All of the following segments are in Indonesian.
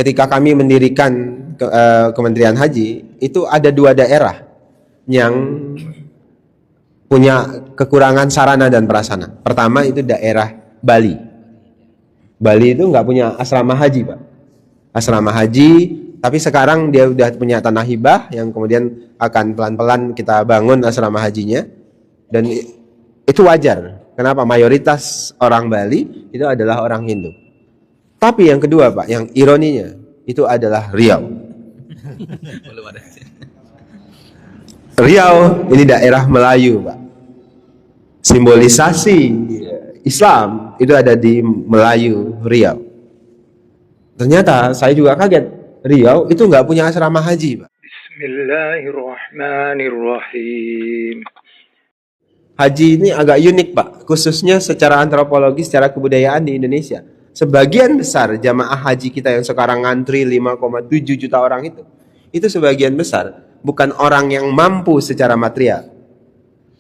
ketika kami mendirikan Kementerian Haji, itu ada 2 daerah yang punya kekurangan sarana dan prasarana. Pertama itu daerah Bali. Bali itu nggak punya asrama haji, Pak. Asrama haji, tapi sekarang dia udah punya tanah hibah yang kemudian akan pelan-pelan kita bangun asrama hajinya. Dan itu wajar. Kenapa? Mayoritas orang Bali itu adalah orang Hindu. Tapi yang kedua, Pak, yang ironinya itu adalah Riau. Riau ini daerah Melayu, Pak. Simbolisasi Islam itu ada di Melayu, Riau. Ternyata saya juga kaget, Riau itu nggak punya asrama haji, Pak. Bismillahirrahmanirrahim. Haji ini agak unik, Pak, khususnya secara antropologi, secara kebudayaan di Indonesia. Sebagian besar jamaah haji kita yang sekarang ngantri 5,7 juta orang itu sebagian besar bukan orang yang mampu secara material,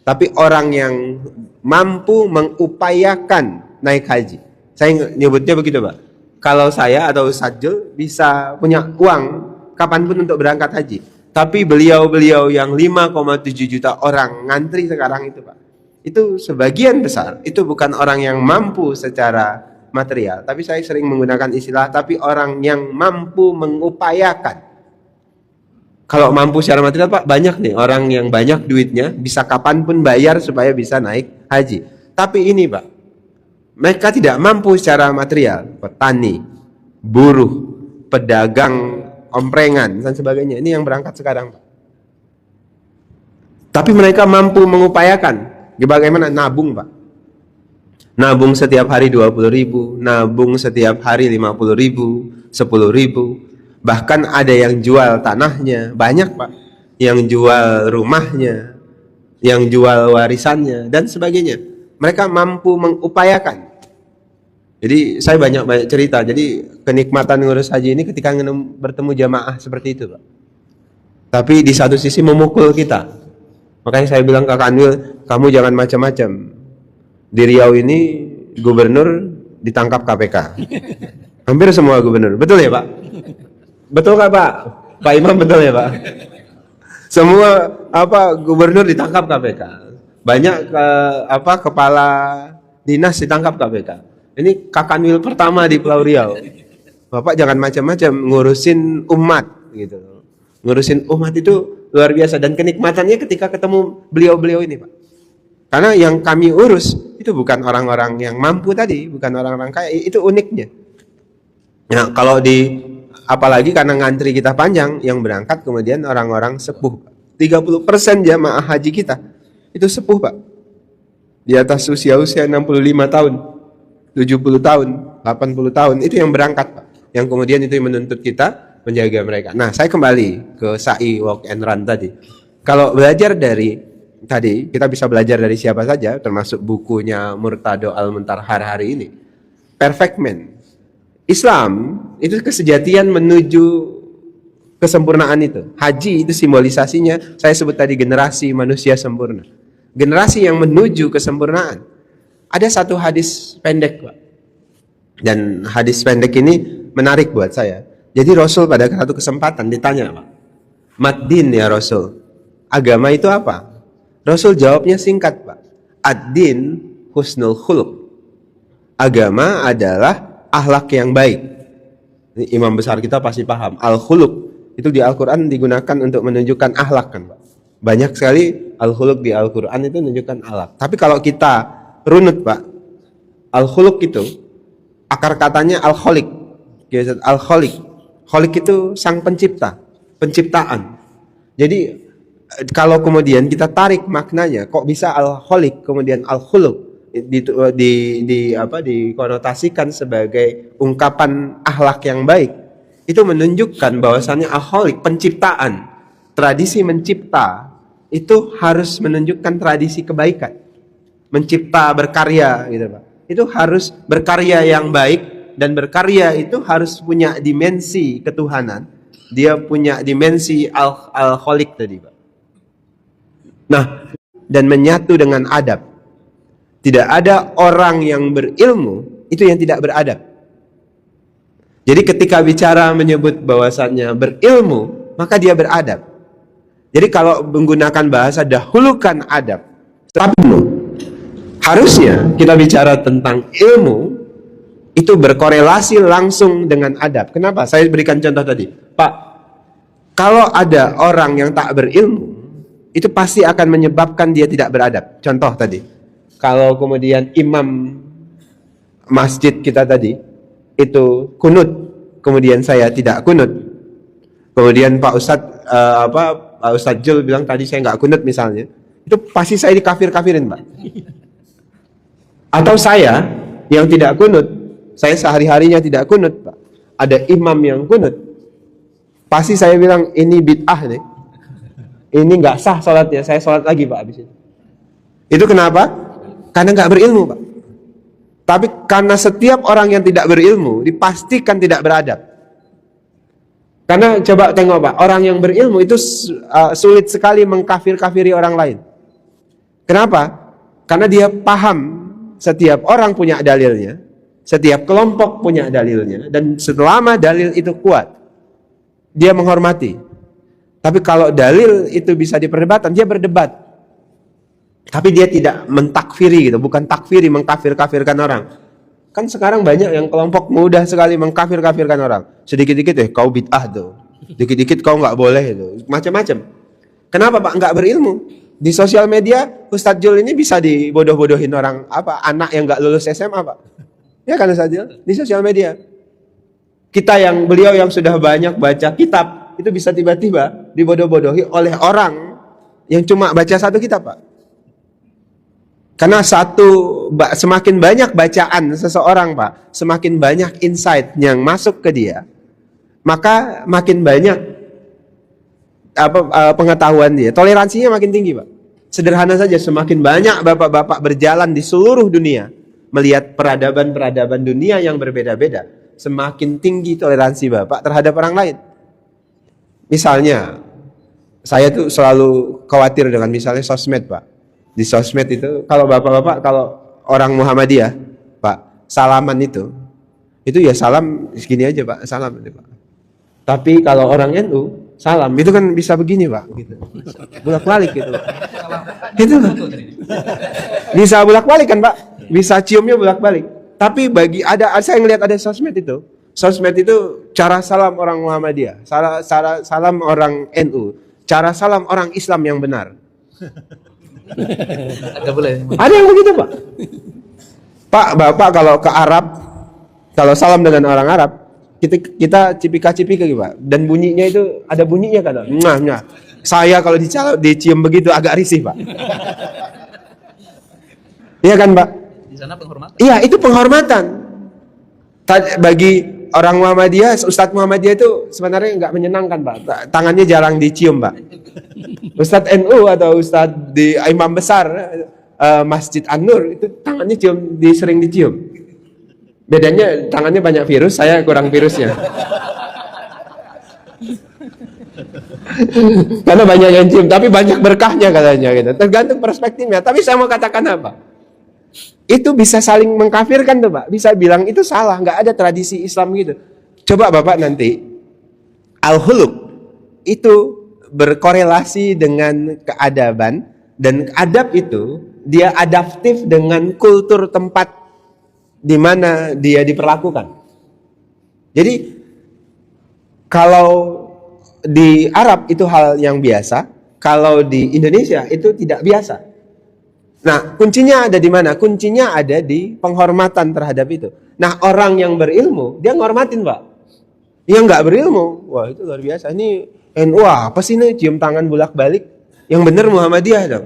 tapi orang yang mampu mengupayakan naik haji. Saya nyebutnya begitu, Pak. Kalau saya atau Ustadz Jul bisa punya uang kapanpun untuk berangkat haji, tapi beliau-beliau yang 5,7 juta orang ngantri sekarang itu, Pak, itu sebagian besar itu bukan orang yang mampu secara material, tapi saya sering menggunakan istilah tapi orang yang mampu mengupayakan. Kalau mampu secara material, Pak, banyak nih orang yang banyak duitnya bisa kapanpun bayar supaya bisa naik haji. Tapi ini, Pak, mereka tidak mampu secara material. Petani, buruh, pedagang omprengan dan sebagainya, ini yang berangkat sekarang, Pak. Tapi mereka mampu mengupayakan. Bagaimana? Nabung, Pak. Nabung setiap hari 20.000, nabung setiap hari 50.000, 10.000. Bahkan ada yang jual tanahnya, banyak, Pak. Yang jual rumahnya, yang jual warisannya dan sebagainya. Mereka mampu mengupayakan. Jadi saya banyak cerita. Jadi kenikmatan ngurus haji ini ketika bertemu jamaah seperti itu, Pak. Tapi di satu sisi memukul kita. Makanya saya bilang ke Kanwil, kamu jangan macam-macam. Di Riau ini gubernur ditangkap KPK. Hampir semua gubernur. Betul ya, Pak? Betul nggak, Pak? Pak Imam, betul ya, Pak? Semua gubernur ditangkap KPK. Banyak kepala dinas ditangkap KPK. Ini Kakanwil pertama di Pulau Riau. Bapak jangan macam-macam ngurusin umat gitu. Ngurusin umat itu luar biasa dan kenikmatannya ketika ketemu beliau-beliau ini, Pak. Karena yang kami urus itu bukan orang-orang yang mampu tadi, bukan orang-orang kaya, itu uniknya. Nah, kalau apalagi karena ngantri kita panjang, yang berangkat kemudian orang-orang sepuh. 30% jamaah haji kita itu sepuh, Pak. Di atas usia-usia 65 tahun, 70 tahun, 80 tahun, itu yang berangkat, Pak. Yang kemudian itu yang menuntut kita menjaga mereka. Nah, saya kembali ke Sa'i Walk and Run tadi. Kalau belajar dari tadi, kita bisa belajar dari siapa saja, termasuk bukunya Murtado Al-Muntarhar hari ini. Perfect Man. Islam itu kesejatian menuju kesempurnaan itu. Haji itu simbolisasinya, saya sebut tadi generasi manusia sempurna. Generasi yang menuju kesempurnaan. Ada satu hadis pendek, Pak. Dan hadis pendek ini menarik buat saya. Jadi Rasul pada satu kesempatan ditanya, Pak, Maddin ya Rasul, agama itu apa? Rasul jawabnya singkat, Pak. Ad-din husnul khuluq. Agama adalah akhlak yang baik. Ini imam besar kita pasti paham. Al-khuluq itu di Al-Quran digunakan untuk menunjukkan akhlak, kan, Pak. Banyak sekali al-khuluq di Al-Quran itu menunjukkan akhlak. Tapi kalau kita runut, Pak, al-khuluq itu akar katanya al-khaliq. Al-khaliq. Khaliq itu sang pencipta, penciptaan. Jadi kalau kemudian kita tarik maknanya, kok bisa al-khaliq kemudian al-khuluq dikonotasikan sebagai ungkapan akhlak yang baik, itu menunjukkan bahwasannya al-khaliq, penciptaan, tradisi mencipta itu harus menunjukkan tradisi kebaikan, mencipta, berkarya, gitu, Pak. Itu harus berkarya yang baik. Dan berkarya itu harus punya dimensi ketuhanan. Dia punya dimensi al-khaliq tadi, Pak. Nah, dan menyatu dengan adab. Tidak ada orang yang berilmu itu yang tidak beradab. Jadi ketika bicara menyebut bahwasannya berilmu, maka dia beradab. Jadi kalau menggunakan bahasa dahulukan adab, tapi harusnya kita bicara tentang ilmu itu berkorelasi langsung dengan adab. Kenapa? Saya berikan contoh tadi, Pak. Kalau ada orang yang tak berilmu, itu pasti akan menyebabkan dia tidak beradab. Contoh tadi, kalau kemudian imam masjid kita tadi itu kunut, kemudian saya tidak kunut, kemudian Pak Ustadz Jul bilang tadi saya nggak kunut misalnya, itu pasti saya dikafir-kafirin, Pak. Atau saya yang tidak kunut, saya sehari-harinya tidak kunut, Pak. Ada imam yang kunut, pasti saya bilang ini bid'ah nih, ini nggak sah sholatnya, saya sholat lagi, Pak, habis itu. Itu kenapa? Karena nggak berilmu, Pak. Tapi karena setiap orang yang tidak berilmu dipastikan tidak beradab. Karena coba tengok, Pak, orang yang berilmu itu sulit sekali mengkafir-kafiri orang lain. Kenapa? Karena dia paham setiap orang punya dalilnya, setiap kelompok punya dalilnya, dan selama dalil itu kuat, dia menghormati. Tapi kalau dalil itu bisa diperdebatkan, dia berdebat. Tapi dia tidak mentakfiri gitu, bukan takfiri, mengkafir-kafirkan orang. Kan sekarang banyak yang kelompok mudah sekali mengkafir-kafirkan orang. Sedikit-dikit kau bid'ah tuh, dikit-dikit kau nggak boleh itu, macam-macam. Kenapa, Pak? Nggak berilmu. Di sosial media Ustadz Jul ini bisa dibodoh-bodohin orang anak yang nggak lulus SMA, Pak. Ya kan Ustadz Jul? Di sosial media. Beliau yang sudah banyak baca kitab itu bisa tiba-tiba dibodoh-bodohi oleh orang yang cuma baca satu kitab, Pak. Karena semakin banyak bacaan seseorang, Pak, semakin banyak insight yang masuk ke dia, maka makin banyak pengetahuan dia, toleransinya makin tinggi, Pak. Sederhana saja, semakin banyak bapak-bapak berjalan di seluruh dunia melihat peradaban-peradaban dunia yang berbeda-beda, semakin tinggi toleransi bapak terhadap orang lain. Misalnya, saya tuh selalu khawatir dengan misalnya sosmed, Pak. Di sosmed itu, kalau bapak-bapak, kalau orang Muhammadiyah, Pak, salaman itu ya salam segini aja, Pak, salam itu, Pak. Tapi kalau orang NU, salam itu kan bisa begini, Pak, gitu. Bolak-balik gitu. Itu bisa bolak-balik kan, Pak? Bisa ciumnya bolak-balik. Tapi saya ngelihat ada sosmed itu. Sosmed itu cara salam orang Muhammadiyah, salam orang NU, cara salam orang Islam yang benar. Ada yang begitu, Pak. Pak, Bapak kalau ke Arab, kalau salam dengan orang Arab, kita cipika-cipika gitu, Pak. Dan bunyinya itu ada bunyinya kan? Nah. Saya kalau dicium begitu agak risih, Pak. Iya kan, Pak? Di sana penghormatan. Iya, itu penghormatan. Bagi orang Muhammadiyah, Ustadz Muhammadiyah itu sebenarnya nggak menyenangkan, Pak. Tangannya jarang dicium, Pak. Ustadz NU atau Ustadz di imam besar Masjid An-Nur itu tangannya sering dicium. Bedanya tangannya banyak virus, saya kurang virusnya. Karena banyak yang cium, tapi banyak berkahnya katanya gitu. Tergantung perspektifnya. Tapi saya mau katakan apa? Itu bisa saling mengkafirkan tuh, Pak. Bisa bilang itu salah, nggak ada tradisi Islam gitu. Coba Bapak nanti al-khuluq itu berkorelasi dengan keadaban, dan adab itu dia adaptif dengan kultur tempat di mana dia diperlakukan. Jadi kalau di Arab itu hal yang biasa, kalau di Indonesia itu tidak biasa. Nah, kuncinya ada di mana? Kuncinya ada di penghormatan terhadap itu. Nah, orang yang berilmu, dia ngormatin, Pak. Yang nggak berilmu, wah itu luar biasa. Ini NU apa sih nih, cium tangan bolak-balik? Yang benar Muhammadiyah dong.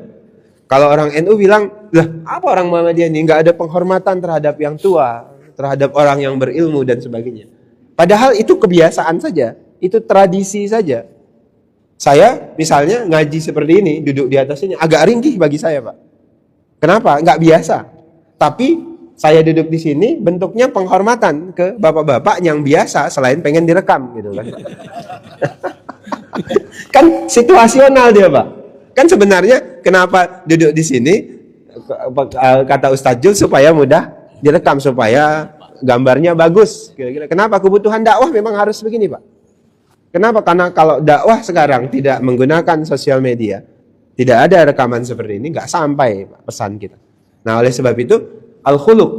Kalau orang NU bilang, lah apa orang Muhammadiyah ini? Nggak ada penghormatan terhadap yang tua, terhadap orang yang berilmu dan sebagainya. Padahal itu kebiasaan saja, itu tradisi saja. Saya misalnya ngaji seperti ini, duduk di atas ini, agak ringkih bagi saya, Pak. Kenapa? Nggak biasa. Tapi saya duduk di sini bentuknya penghormatan ke bapak-bapak yang biasa selain pengen direkam gitu kan. Kan situasional dia, Pak. Kan sebenarnya kenapa duduk di sini kata Ustadz Jul supaya mudah direkam, supaya gambarnya bagus. Kira-kira kenapa kebutuhan dakwah memang harus begini, Pak? Kenapa? Karena kalau dakwah sekarang tidak menggunakan sosial media, tidak ada rekaman seperti ini, nggak sampai Pak, pesan kita. Nah, oleh sebab itu al-khuluq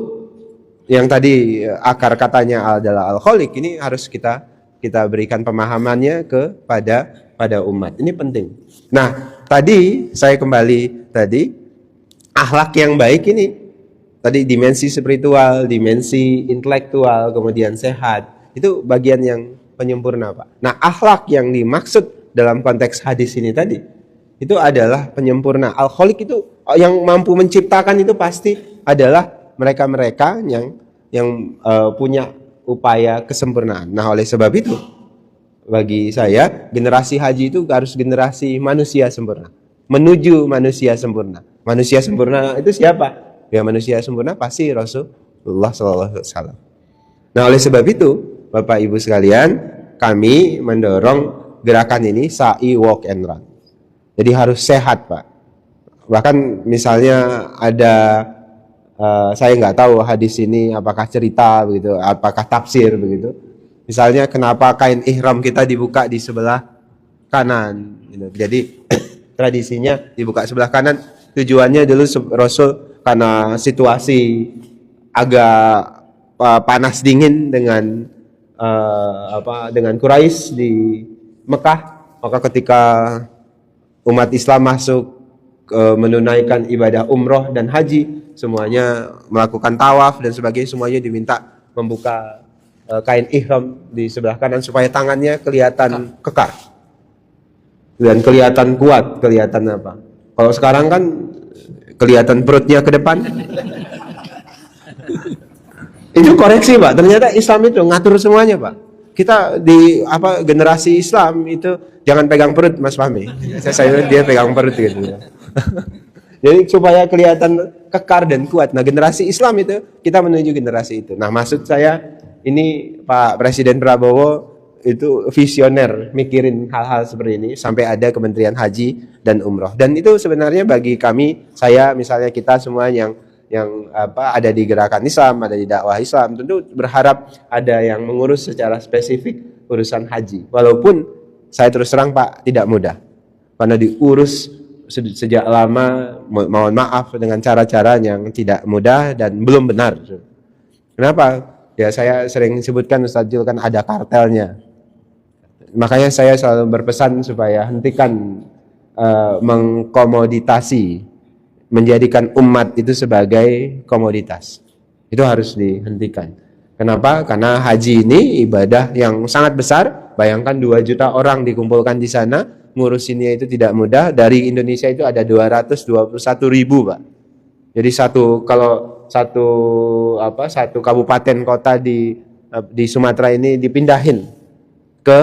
yang tadi akar katanya adalah al-kholiq, ini harus kita berikan pemahamannya pada umat. Ini penting. Nah, tadi saya kembali tadi akhlak yang baik ini tadi dimensi spiritual, dimensi intelektual, kemudian sehat. Itu bagian yang penyempurna, Pak. Nah, akhlak yang dimaksud dalam konteks hadis ini tadi itu adalah penyempurna. Al-Khaliq itu yang mampu menciptakan itu pasti adalah mereka-mereka yang punya upaya kesempurnaan. Nah, oleh sebab itu bagi saya generasi haji itu harus generasi manusia sempurna, menuju manusia sempurna. Manusia sempurna itu siapa? Ya, manusia sempurna pasti Rasulullah SAW. Nah, oleh sebab itu Bapak Ibu sekalian, kami mendorong gerakan ini sa'i, walk and run. Jadi harus sehat, Pak. Bahkan misalnya ada saya nggak tahu hadis ini apakah cerita begitu, apakah tafsir begitu. Misalnya kenapa kain ihram kita dibuka di sebelah kanan gitu. Jadi tradisinya dibuka sebelah kanan, tujuannya dulu Rasul karena situasi agak panas dingin dengan Quraisy di Mekah, maka ketika umat Islam masuk menunaikan ibadah umroh dan haji, semuanya melakukan tawaf dan sebagainya, semuanya diminta membuka kain ihram di sebelah kanan supaya tangannya kelihatan kekar dan kelihatan kuat, kelihatan apa. Kalau sekarang kan kelihatan perutnya ke depan. Itu koreksi, Pak. Ternyata Islam itu ngatur semuanya, Pak. Kita di generasi Islam itu jangan pegang perut, Mas Fahmi. Saya dia pegang perut gitu. Jadi supaya kelihatan kekar dan kuat. Nah, generasi Islam itu kita menuju generasi itu. Nah, maksud saya ini Pak Presiden Prabowo itu visioner, mikirin hal-hal seperti ini sampai ada Kementerian Haji dan Umroh. Dan itu sebenarnya bagi kami, saya misalnya kita semua yang ada di gerakan Islam, ada di dakwah Islam, tentu berharap ada yang mengurus secara spesifik urusan haji. Walaupun saya terus terang, Pak, tidak mudah. Karena diurus sejak lama, mohon maaf dengan cara-cara yang tidak mudah dan belum benar. Kenapa? Ya saya sering sebutkan Ustaz Jul kan ada kartelnya. Makanya saya selalu berpesan supaya hentikan mengkomoditasi, menjadikan umat itu sebagai komoditas. Itu harus dihentikan. Kenapa? Karena haji ini ibadah yang sangat besar. Bayangkan 2 juta orang dikumpulkan di sana, ngurusinnya itu tidak mudah. Dari Indonesia itu ada 221.000, Pak. Jadi satu kabupaten kota di Sumatera ini dipindahin ke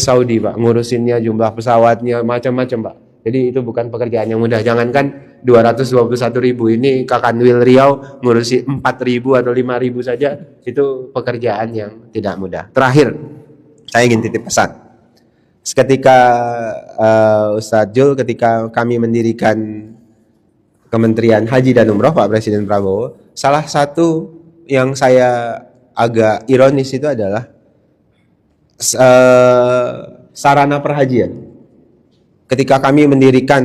Saudi, Pak. Ngurusinnya, jumlah pesawatnya, macam-macam, Pak. Jadi itu bukan pekerjaan yang mudah. Jangankan 221.000, ini Kakanwil Riau ngurusi 4.000 atau 5.000 saja, itu pekerjaan yang tidak mudah. Terakhir, saya ingin titip pesan. Ketika Ustadz Jul, ketika kami mendirikan Kementerian Haji dan Umroh, Pak Presiden Prabowo, salah satu yang saya agak ironis itu adalah sarana perhajian. Ketika kami mendirikan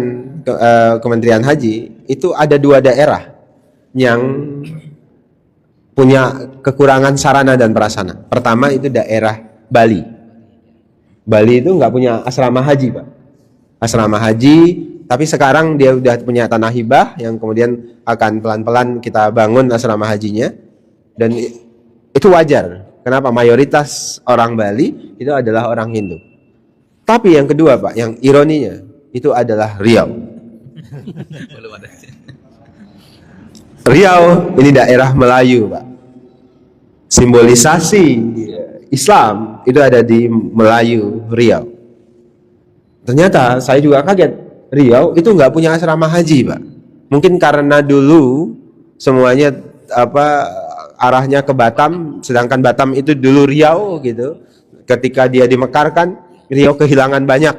Kementerian Haji, itu ada 2 daerah yang punya kekurangan sarana dan prasarana. Pertama itu daerah Bali. Bali itu nggak punya asrama haji, Pak. Asrama haji, tapi sekarang dia udah punya tanah hibah yang kemudian akan pelan-pelan kita bangun asrama hajinya. Dan itu wajar. Kenapa? Mayoritas orang Bali itu adalah orang Hindu. Tapi yang kedua, Pak, yang ironinya itu adalah Riau. Riau ini daerah Melayu, Pak. Simbolisasi Islam itu ada di Melayu, Riau. Ternyata saya juga kaget, Riau itu nggak punya asrama haji, Pak. Mungkin karena dulu semuanya arahnya ke Batam, sedangkan Batam itu dulu Riau gitu. Ketika dia dimekarkan, Riau kehilangan banyak,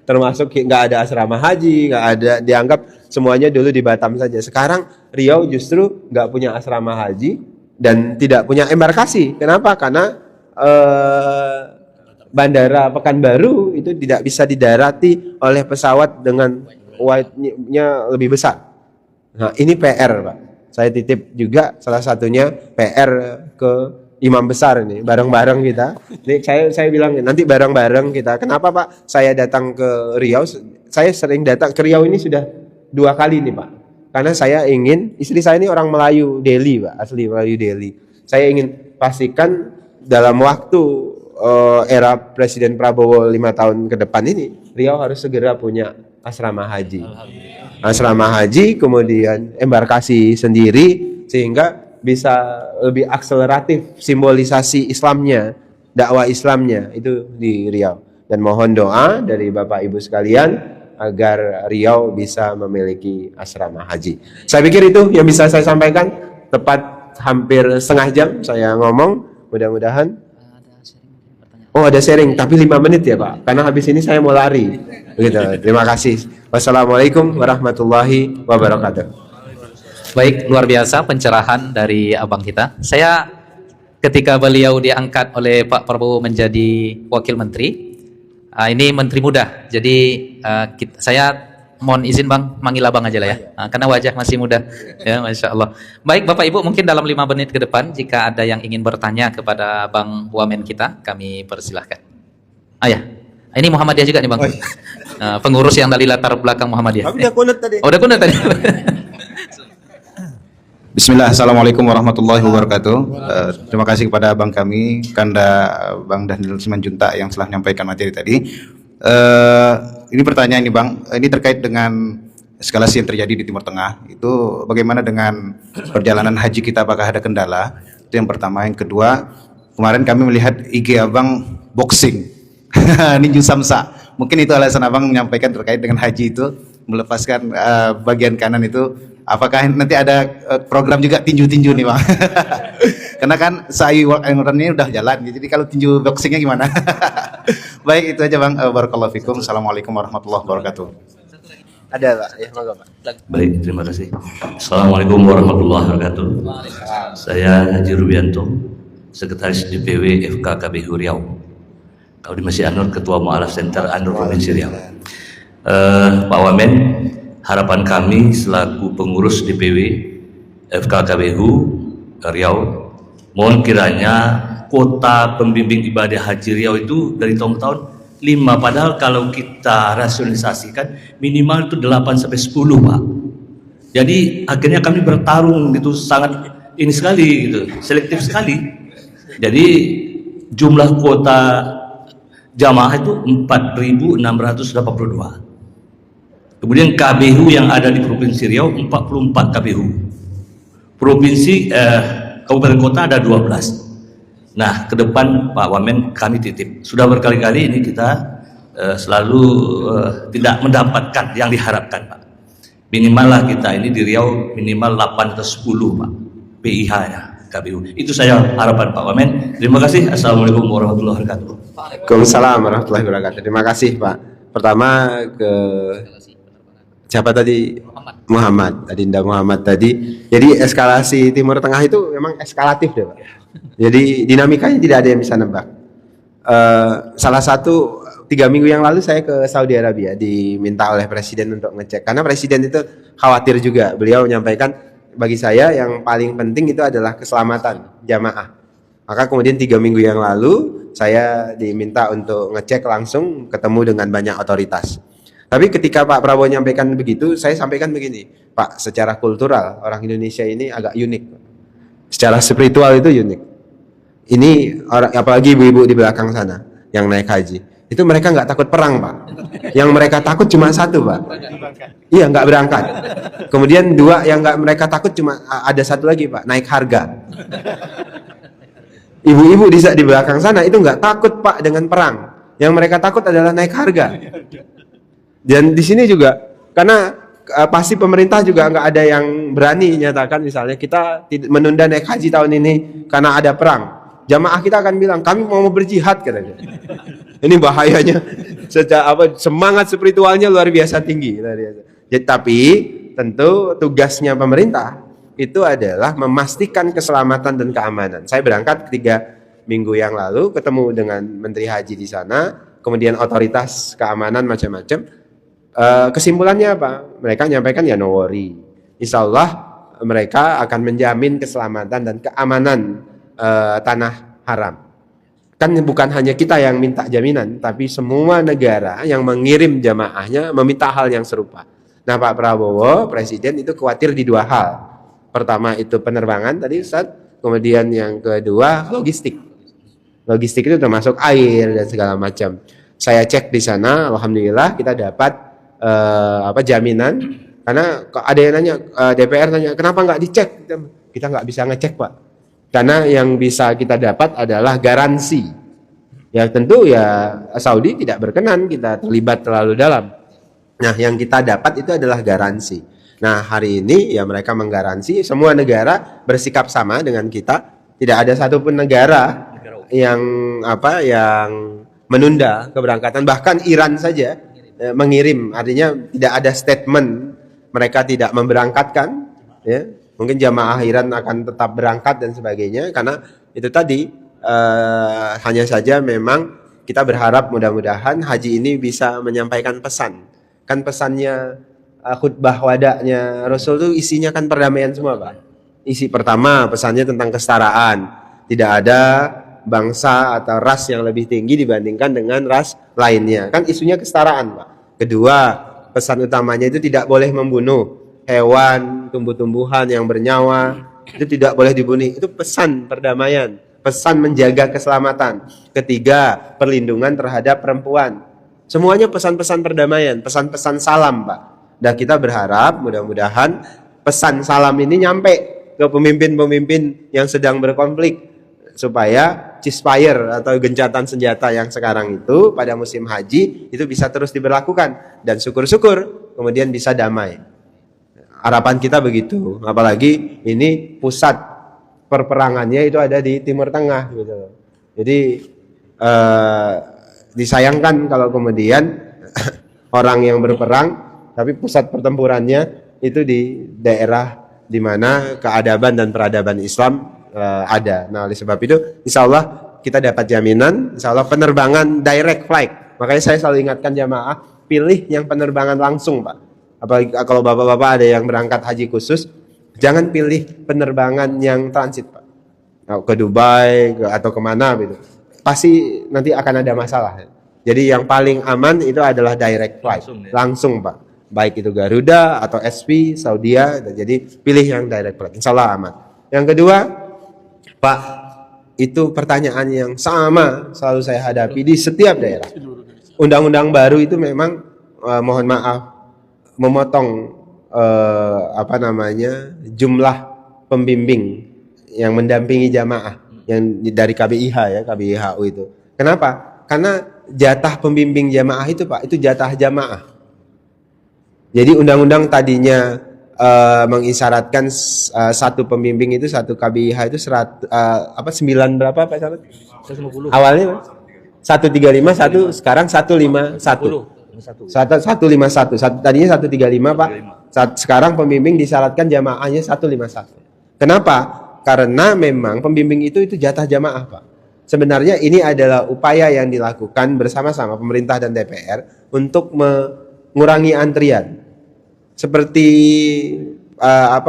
termasuk nggak ada asrama haji, nggak ada, dianggap semuanya dulu di Batam saja. Sekarang Riau justru nggak punya asrama haji dan tidak punya embarkasi. Kenapa? Karena Bandara Pekanbaru itu tidak bisa didarati oleh pesawat dengan wide-nya lebih besar. Nah, ini PR, Pak. Saya titip juga salah satunya PR ke imam besar ini, bareng-bareng kita. Ini saya bilang nanti bareng-bareng kita. Kenapa, Pak? Saya datang ke Riau, saya sering datang ke Riau ini sudah 2 kali nih, Pak. Karena saya ingin, istri saya ini orang Melayu Delhi, Pak, asli Melayu Delhi. Saya ingin pastikan dalam waktu era Presiden Prabowo 5 tahun ke depan ini, Riau harus segera punya asrama haji. Asrama haji, kemudian embarkasi sendiri, sehingga bisa lebih akseleratif simbolisasi Islamnya, dakwah Islamnya itu di Riau. Dan mohon doa dari Bapak Ibu sekalian agar Riau bisa memiliki asrama haji. Saya pikir itu yang bisa saya sampaikan. Tepat hampir setengah jam saya ngomong, mudah-mudahan. Oh, ada sharing, tapi 5 menit ya, Pak, karena habis ini saya mau lari. Begitu. Terima kasih. Wassalamualaikum warahmatullahi wabarakatuh. Baik, luar biasa pencerahan dari abang kita. Saya ketika beliau diangkat oleh Pak Prabowo menjadi wakil menteri, ini menteri muda. Jadi saya mohon izin Bang, manggil abang aja lah ya, karena wajah masih muda. Ya, Masya Allah. Baik Bapak Ibu, mungkin dalam 5 menit ke depan, jika ada yang ingin bertanya kepada Bang Wamen kita, kami persilahkan. Ya, ini Muhammadiyah juga nih Bang. Pengurus yang dari latar belakang Muhammadiyah. Tapi udah kunut tadi. Oh, udah kunut tadi. Bismillah, Assalamualaikum warahmatullahi wabarakatuh. Terima kasih kepada abang kami, Kanda Bang Daniel Simanjuntak yang telah menyampaikan materi tadi. Ini pertanyaan ini Bang, ini terkait dengan eskalasi yang terjadi di Timur Tengah. Itu bagaimana dengan perjalanan haji kita, apakah ada kendala? Itu yang pertama. Yang kedua, kemarin kami melihat IG abang boxing, ninju samsa. Mungkin itu alasan abang menyampaikan terkait dengan haji itu, melepaskan bagian kanan itu. Apakah nanti ada program juga tinju-tinju nih Bang? Karena kan sa'i ini udah jalan, jadi kalau tinju boxingnya gimana? Baik, itu aja Bang. Barakallahu fikum. Assalamualaikum warahmatullahi wabarakatuh. Ada, Pak. Ya, monggo, Pak. Baik, terima kasih. Assalamualaikum warahmatullahi wabarakatuh. Saya Haji Rubianto, Sekretaris DPW FKKBHU Riau. Kalau di Masjid Anur, Ketua Mu'alaf Center Anur Provinsi Riau. Pak Wamen, harapan kami selaku pengurus DPW FKKBHU Riau, mohon kiranya kuota pembimbing ibadah haji Riau itu dari tahun ke tahun 5, padahal kalau kita rasionalisasikan minimal itu 8 sampai 10 Pak. Jadi akhirnya kami bertarung gitu, sangat ini sekali gitu, selektif sekali. Jadi jumlah kuota jamaah itu 4.682. Kemudian KBHU yang ada di Provinsi Riau 44 KBHU. Provinsi kabupaten kota ada 12. Nah, ke depan Pak Wamen kami titip. Sudah berkali-kali ini kita selalu tidak mendapatkan yang diharapkan Pak. Minimal lah kita ini di Riau minimal 8 ke 10 Pak. PIH ya, KBHU. Itu saya harapan Pak Wamen. Terima kasih. Assalamualaikum warahmatullahi wabarakatuh. Waalaikumsalam warahmatullahi wabarakatuh. Terima kasih Pak. Pertama ke siapa tadi? Muhammad. Adinda Muhammad tadi. Jadi eskalasi Timur Tengah itu memang eskalatif deh Pak. Jadi dinamikanya tidak ada yang bisa nebak. Salah satu 3 minggu yang lalu saya ke Saudi Arabia, diminta oleh Presiden untuk ngecek. Karena Presiden itu khawatir juga. Beliau menyampaikan bagi saya yang paling penting itu adalah keselamatan jamaah. Maka kemudian 3 minggu yang lalu saya diminta untuk ngecek langsung, ketemu dengan banyak otoritas. Tapi ketika Pak Prabowo menyampaikan begitu, saya sampaikan begini, Pak, secara kultural orang Indonesia ini agak unik. Secara spiritual itu unik. Ini orang, apalagi ibu-ibu di belakang sana yang naik haji, itu mereka nggak takut perang Pak. Yang mereka takut cuma satu Pak. Iya, nggak berangkat. Kemudian 2 yang nggak mereka takut cuma ada satu lagi Pak, naik harga. Ibu-ibu di belakang sana itu nggak takut Pak dengan perang. Yang mereka takut adalah naik harga. Dan di sini juga karena pasti pemerintah juga nggak ada yang berani nyatakan misalnya kita menunda naik haji tahun ini karena ada perang. Jamaah kita akan bilang kami mau berjihad katanya. Ini bahayanya. Semangat spiritualnya luar biasa tinggi. Jadi, tapi tentu tugasnya pemerintah itu adalah memastikan keselamatan dan keamanan. Saya berangkat 3 minggu yang lalu, ketemu dengan Menteri Haji di sana, kemudian otoritas keamanan macam-macam. Kesimpulannya apa? Mereka nyampaikan ya no worry. Insya Allah mereka akan menjamin keselamatan dan keamanan tanah haram. Kan bukan hanya kita yang minta jaminan, tapi semua negara yang mengirim jamaahnya meminta hal yang serupa. Nah, Pak Prabowo, Presiden itu khawatir di 2 hal. Pertama itu penerbangan tadi Ustaz, kemudian yang kedua logistik. Logistik itu termasuk air dan segala macam. Saya cek di sana, alhamdulillah kita dapat jaminan. Karena ada yang nanya, DPR nanya, kenapa nggak dicek? Kita nggak bisa ngecek, Pak. Karena yang bisa kita dapat adalah garansi. Ya tentu ya Saudi tidak berkenan kita terlibat terlalu dalam. Nah, yang kita dapat itu adalah garansi. Nah, hari ini ya mereka menggaransi semua negara bersikap sama dengan kita. Tidak ada satupun negara yang menunda keberangkatan. Bahkan Iran saja mengirim, artinya tidak ada statement mereka tidak memberangkatkan. Ya, mungkin jamaah Iran akan tetap berangkat dan sebagainya. Karena itu tadi hanya saja memang kita berharap mudah-mudahan haji ini bisa menyampaikan pesan. Kan pesannya khutbah wada'nya Rasul itu isinya kan perdamaian semua, Pak. Isi pertama pesannya tentang kesetaraan. Tidak ada bangsa atau ras yang lebih tinggi dibandingkan dengan ras lainnya. Kan isunya kesetaraan, Pak. Kedua, pesan utamanya itu tidak boleh membunuh hewan, tumbuh-tumbuhan yang bernyawa. Itu tidak boleh dibunuh. Itu pesan perdamaian, pesan menjaga keselamatan. Ketiga, perlindungan terhadap perempuan. Semuanya pesan-pesan perdamaian, pesan-pesan salam, Pak. Dan kita berharap mudah-mudahan pesan salam ini nyampe ke pemimpin-pemimpin yang sedang berkonflik supaya ceasefire atau gencatan senjata yang sekarang itu pada musim haji itu bisa terus diberlakukan dan syukur-syukur kemudian bisa damai. Harapan kita begitu. Apalagi ini pusat perperangannya itu ada di Timur Tengah gitu. Jadi disayangkan kalau kemudian orang yang berperang tapi pusat pertempurannya itu di daerah di mana keadaban dan peradaban Islam ada. Nah, oleh sebab itu insya Allah kita dapat jaminan, insya Allah penerbangan direct flight. Makanya saya selalu ingatkan jamaah, pilih yang penerbangan langsung, Pak. Apalagi kalau bapak-bapak ada yang berangkat haji khusus, jangan pilih penerbangan yang transit, Pak. Ke Dubai atau kemana gitu. Pasti nanti akan ada masalah. Jadi yang paling aman itu adalah direct flight, langsung, Pak. Baik itu Garuda atau SP, Saudia. Jadi pilih yang direct flight, insya Allah aman. Yang kedua, Pak, itu pertanyaan yang sama selalu saya hadapi di setiap daerah. Undang-undang baru itu memang mohon maaf memotong jumlah pembimbing yang mendampingi jamaah yang dari KBIH ya, KBIHU itu. Kenapa? Karena jatah pembimbing jamaah itu, Pak, itu jatah jamaah. Jadi undang-undang tadinya mengisyaratkan satu pembimbing itu satu KBIH itu 9 berapa Pak Sahabat? 150. Awalnya Pak? 135 satu sekarang 151. 151. Tadinya 135 Pak. Sekarang pembimbing disyaratkan jamaahnya 151. Kenapa? Karena memang pembimbing itu jatah jamaah, Pak. Sebenarnya ini adalah upaya yang dilakukan bersama-sama pemerintah dan DPR untuk mengurangi antrian. Seperti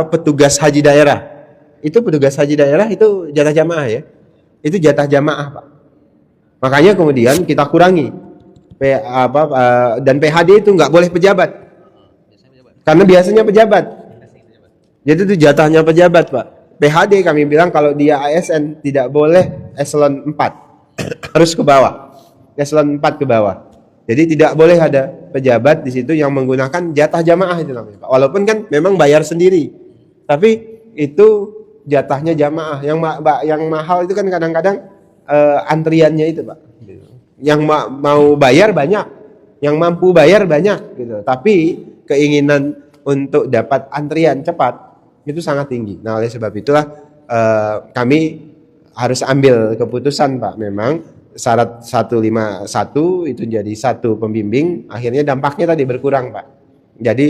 petugas haji daerah. Itu petugas haji daerah itu jatah jamaah ya. Itu jatah jamaah, Pak. Makanya kemudian kita kurangi. Dan PHD itu nggak boleh pejabat. Karena biasanya pejabat. Jadi itu jatahnya pejabat, Pak. PHD kami bilang kalau dia ASN tidak boleh eselon 4. Terus ke bawah. Eselon 4 ke bawah. Jadi tidak boleh ada pejabat di situ yang menggunakan jatah jamaah itu namanya, Pak. Walaupun kan memang bayar sendiri. Tapi itu jatahnya jamaah. Yang mahal itu kan kadang-kadang antriannya itu, Pak. Yang mau bayar banyak, yang mampu bayar banyak gitu. Tapi keinginan untuk dapat antrian cepat itu sangat tinggi. Nah, oleh sebab itulah kami harus ambil keputusan, Pak. Memang syarat 151 itu jadi satu pembimbing, akhirnya dampaknya tadi berkurang, Pak. Jadi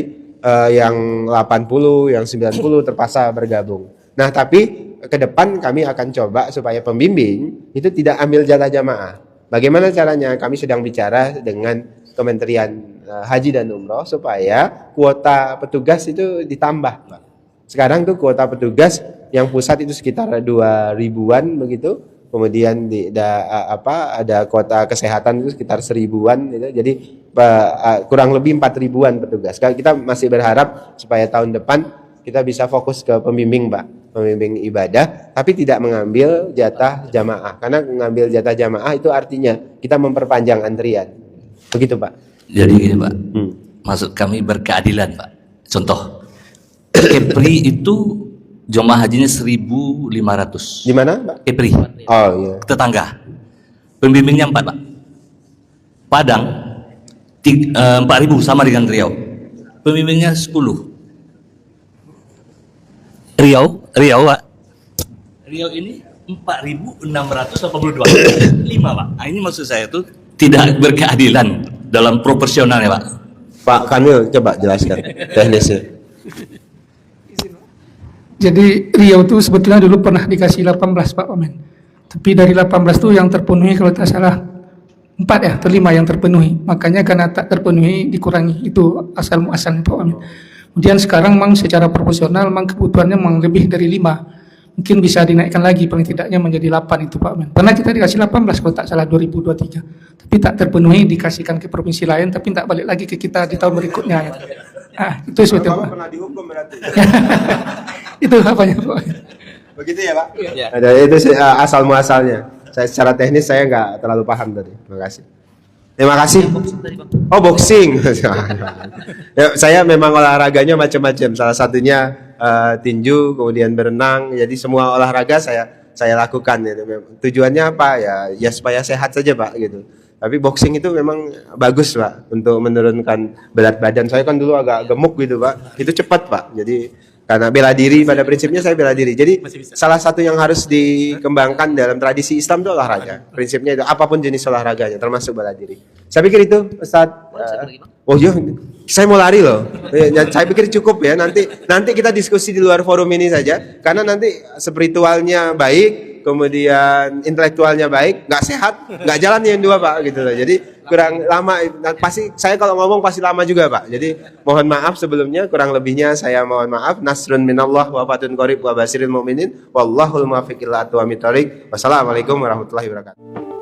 yang 80, yang 90 terpaksa bergabung. Nah, tapi ke depan kami akan coba supaya pembimbing itu tidak ambil jatah jamaah. Bagaimana caranya? Kami sedang bicara dengan Kementerian Haji dan Umroh supaya kuota petugas itu ditambah. Sekarang tuh kuota petugas yang pusat itu sekitar 2.000-an begitu. Kemudian ada kuota kesehatan itu sekitar 1.000-an gitu. Jadi kurang lebih 4.000-an petugas. Kita masih berharap supaya tahun depan kita bisa fokus ke pembimbing, Pak, pembimbing ibadah, tapi tidak mengambil jatah jamaah. Karena mengambil jatah jamaah itu artinya kita memperpanjang antrian. Begitu, Pak. Jadi gini Pak, maksud kami berkeadilan Pak. Contoh, Kepri itu jemaah hajinya 1.500. Di mana, Pak? Kepri, Oh iya. tetangga. Pembimbingnya 4 Pak. Padang 4.000 sama dengan Riau. Pembimbingnya 10. Riau Pak. Riau ini 4.682. 5 Pak. Nah, ini maksud saya tuh tidak berkeadilan dalam proporsionalnya Pak. Pak Kamil coba jelaskan teknisnya. Jadi Riau itu sebetulnya dulu pernah dikasih 18 Pak Wamen. Tapi dari 18 itu yang terpenuhi kalau tak salah 4 ya, atau 5 yang terpenuhi. Makanya karena tak terpenuhi dikurangi, itu asal muasalnya Pak Wamen. Kemudian sekarang memang secara proporsional memang kebutuhannya memang lebih dari 5. Mungkin bisa dinaikkan lagi paling tidaknya menjadi 8 itu Pak Wamen. Pernah kita dikasih 18 kalau tak salah 2023. Tapi tak terpenuhi dikasihkan ke provinsi lain tapi tak balik lagi ke kita di tahun berikutnya ya. Itu sebetulnya. Bapak pernah dihukum berarti. Itu apanya Pak Wamen. Begitu ya, Pak? Iya. Ada itu asal muasalnya. Saya secara teknis saya nggak terlalu paham tadi. Terima kasih. Terima kasih. Oh, boxing. Ya, saya memang olahraganya macam-macam. Salah satunya tinju, kemudian berenang. Jadi semua olahraga saya lakukan. Gitu. Tujuannya apa ya supaya sehat saja Pak gitu. Tapi boxing itu memang bagus Pak untuk menurunkan berat badan. Saya kan dulu agak gemuk gitu Pak. Itu cepat Pak. Jadi karena bela diri, pada prinsipnya saya bela diri. Jadi salah satu yang harus dikembangkan dalam tradisi Islam itu olahraga. Prinsipnya itu apapun jenis olahraganya, termasuk bela diri. Saya pikir itu, Ustadz. Oh iya, saya mau lari loh. Saya pikir cukup ya. Nanti kita diskusi di luar forum ini saja. Karena nanti spiritualnya baik, kemudian intelektualnya baik, nggak sehat, nggak jalan yang dua Pak gitu loh. Jadi kurang lama, pasti saya kalau ngomong pasti lama juga Pak. Jadi mohon maaf sebelumnya, kurang lebihnya saya mohon maaf. Nasrun minallah wa fatun qarib wa basiril mu'minin wallahul muwaffiq ila aqwamit thoriq. Wassalamualaikum warahmatullahi wabarakatuh.